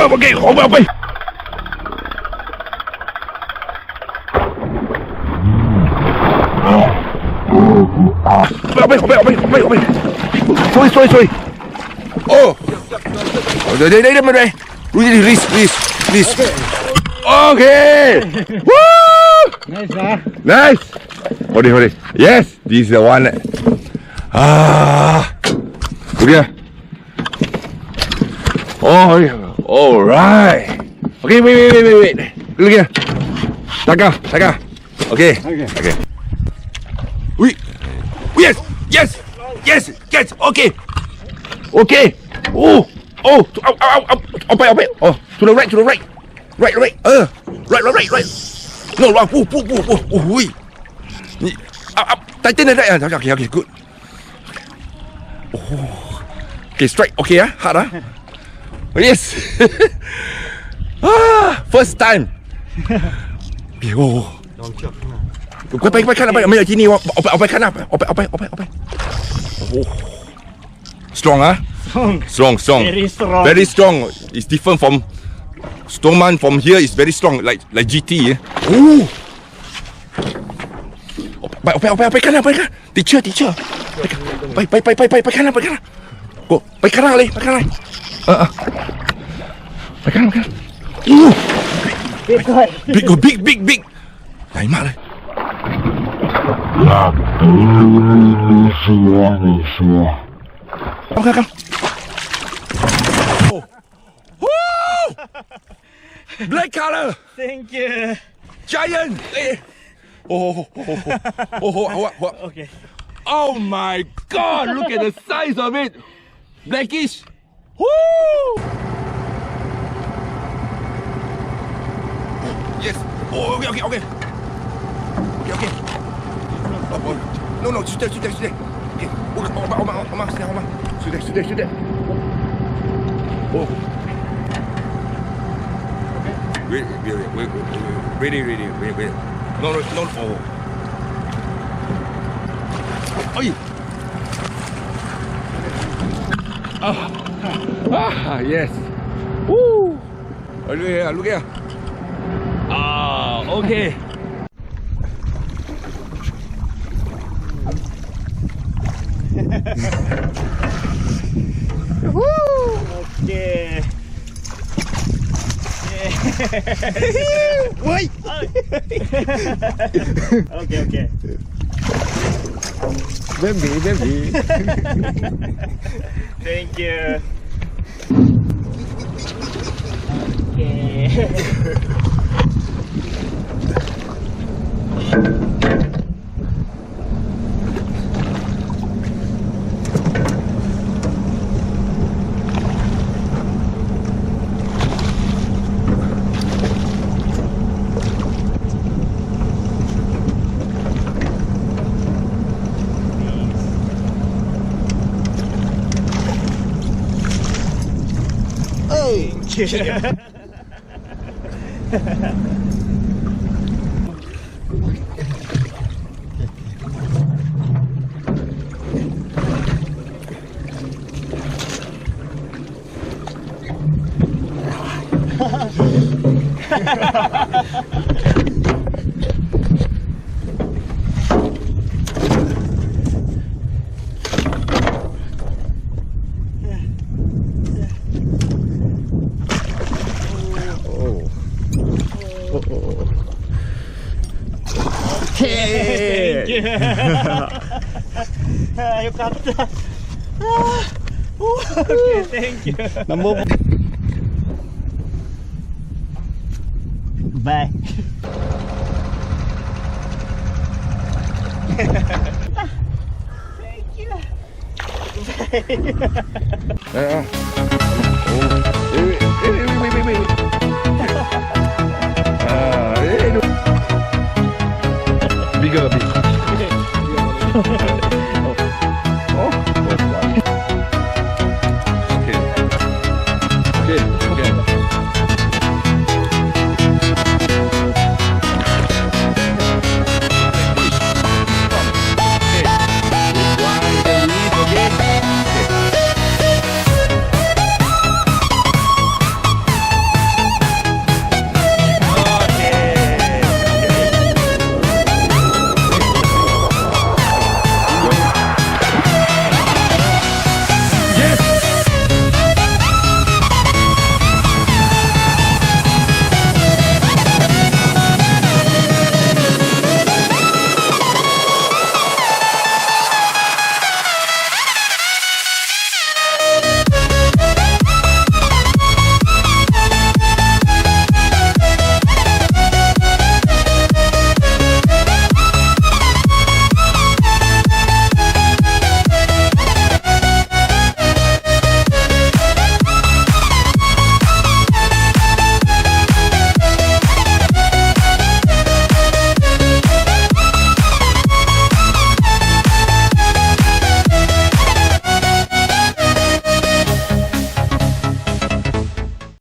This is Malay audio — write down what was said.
Okay, okay. Sorry. Oh. Đây. Release. Okay. Woo! Nice. Hold it. Yes, this is the one. Look here. Oh, all right. Okay, wait. Look here. Taka. Okay. Wait. Yes. Okay. Oh. Up. Oh, to the right. Right. Right. No, wrong. Wait. Up. Tighten the right. Okay, good. Oh. Okay, strike. Okay, hard. Yes. First time. Okay, oh. ไปข้างหน้าไม่เอาที่นี่เอาไปข้างหน้าเอาไป strong strong very strong it's different from strongman from here is very strong like GT ไปข้างหน้าติดเชือกไปข้างหน้าgo ไปข้างหน้าเลยไปข้างหน้าbig ใหญ่มากเลยCome. Black color. Thank you. Giant. Oh. Okay. Oh my God! Look at the size of it. Blackish. Woo! Yes. Oh, okay. Oh, no. Sit there. Okay. Oma. Sit there. Oh. Wait. Ready. No. Oh. Oi. Yes. Woo. Look here. Okay. Okay. Wait. Okay. Baby. Thank you. Okay. You got that. Okay, thank you. Number. Bye. Thank you. Bye. Wait. Bigger.